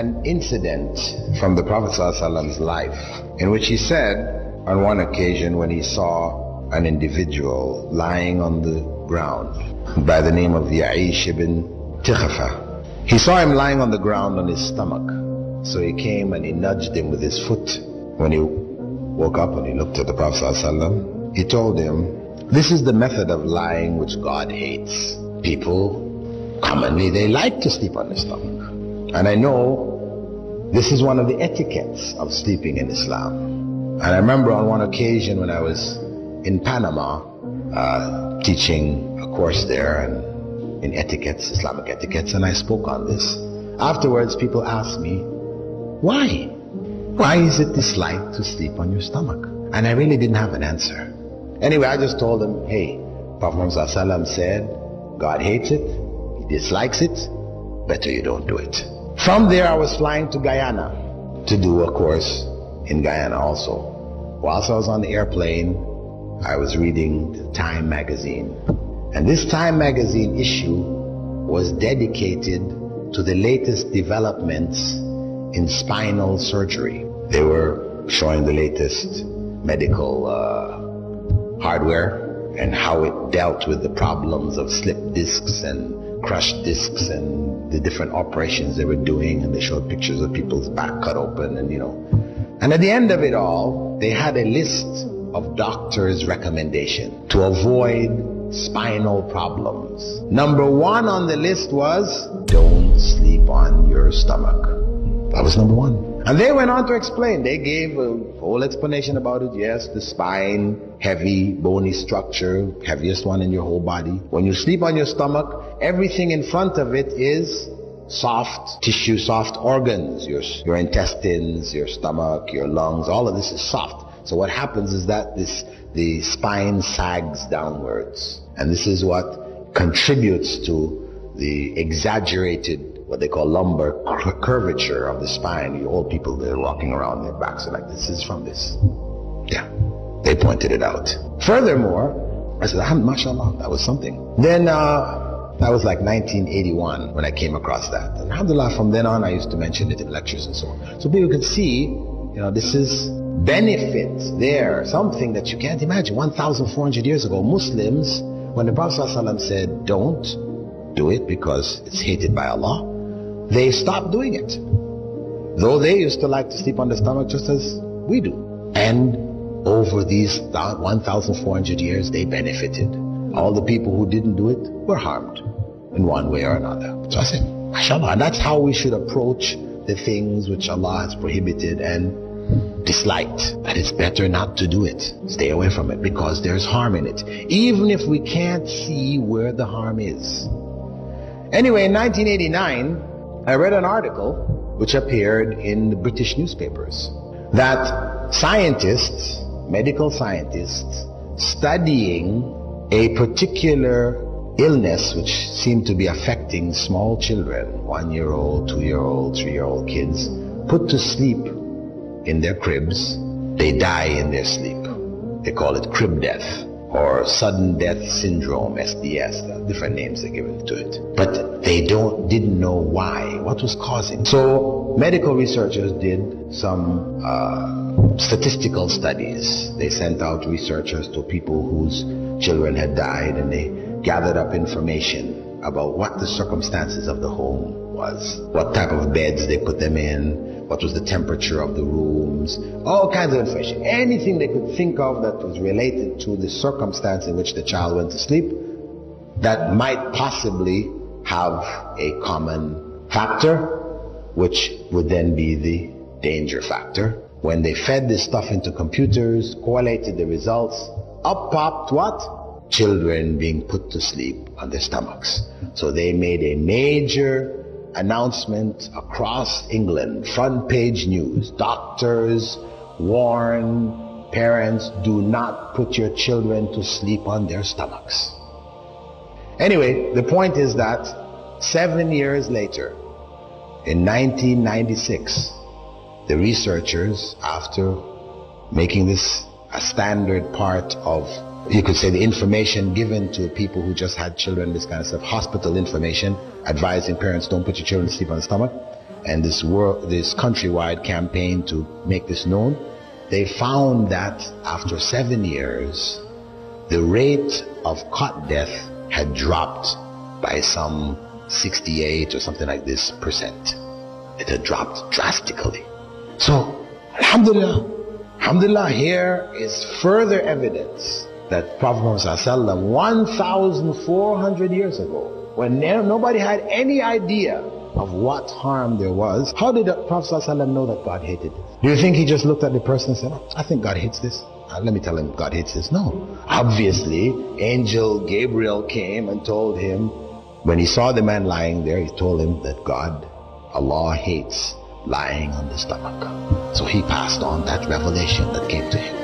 an incident from the Prophet ﷺ's life in which he said on one occasion when he saw an individual lying on the ground by the name of Ya'ish ibn Tikhafa. He saw him lying on the ground on his stomach. So he came and he nudged him with his foot. When he woke up and he looked at the Prophet ﷺ, he told him, this is the method of lying which God hates. People, commonly, they like to sleep on their stomach. And I know this is one of the etiquettes of sleeping in Islam. And I remember on one occasion when I was in Panama, teaching a course there and in etiquettes, Islamic etiquettes, and I spoke on this. Afterwards, people asked me, why? Why is it disliked to sleep on your stomach? And I really didn't have an answer. Anyway, I just told them, hey, Prophet Muhammad ﷺ said, God hates it, he dislikes it, better you don't do it. From there, I was flying to Guyana to do a course in Guyana also. Whilst I was on the airplane, I was reading the Time magazine. And this Time magazine issue was dedicated to the latest developments in spinal surgery. They were showing the latest medical hardware and how it dealt with the problems of slip discs and crushed discs and the different operations they were doing, and they showed pictures of people's back cut open and and at the end of it all, they had a list of doctors' recommendation to avoid spinal problems. Number one on the list was, don't sleep on your stomach. That was number one. And they went on to explain. They gave a whole explanation about it. Yes, the spine, heavy, bony structure, heaviest one in your whole body. When you sleep on your stomach, everything in front of it is soft tissue, soft organs. Your intestines, your stomach, your lungs, all of this is soft. So what happens is that the spine sags downwards. And this is what contributes to the exaggerated, what they call lumbar curvature of the spine. The old people, they're walking around, their backs are like this. This is from this. Yeah, they pointed it out. Furthermore, I said, mashallah, that was something. Then that was like 1981 when I came across that. And alhamdulillah, from then on I used to mention it in lectures and so on. So people could see, this is benefit there, something that you can't imagine. 1,400 years ago, Muslims, when the Prophet ﷺ said, don't do it because it's hated by Allah, they stopped doing it. Though they used to like to sleep on the stomach just as we do. And over these 1,400 years, they benefited. All the people who didn't do it were harmed in one way or another. So I said, mashallah, and that's how we should approach the things which Allah has prohibited and disliked. That it's better not to do it. Stay away from it because there's harm in it. Even if we can't see where the harm is. Anyway, in 1989, I read an article which appeared in the British newspapers that scientists, medical scientists, studying a particular illness which seemed to be affecting small children, 1-year-old, 2-year-old, 3-year-old kids, put to sleep in their cribs, they die in their sleep. They call it crib death or sudden death syndrome, SDS, different names they're given to it. But they didn't know why, what was causing. So medical researchers did some statistical studies. They sent out researchers to people whose children had died, and they gathered up information about what the circumstances of the home was, what type of beds they put them in, what was the temperature of the rooms, all kinds of information. Anything they could think of that was related to the circumstance in which the child went to sleep that might possibly have a common factor, which would then be the danger factor. When they fed this stuff into computers, correlated the results, up popped what? Children being put to sleep on their stomachs. So they made a major announcement across England, front page news. Doctors warn parents, do not put your children to sleep on their stomachs. Anyway, the point is that 7 years later, in 1996, the researchers, after making this a standard part of, you could say, the information given to people who just had children, this kind of stuff, hospital information, advising parents don't put your children to sleep on the stomach. and this countrywide campaign to make this known, they found that after 7 years, the rate of cot death had dropped by some 68 or something like this percent. It had dropped drastically. So, alhamdulillah, here is further evidence that Prophet Muhammad ﷺ 1,400 years ago, when nobody had any idea of what harm there was, how did the Prophet ﷺ know that God hated this? Do you think he just looked at the person and said, oh, I think God hates this? Let me tell him God hates this. No. Obviously, Angel Gabriel came and told him, when he saw the man lying there, he told him that Allah hates lying on the stomach. So he passed on that revelation that came to him.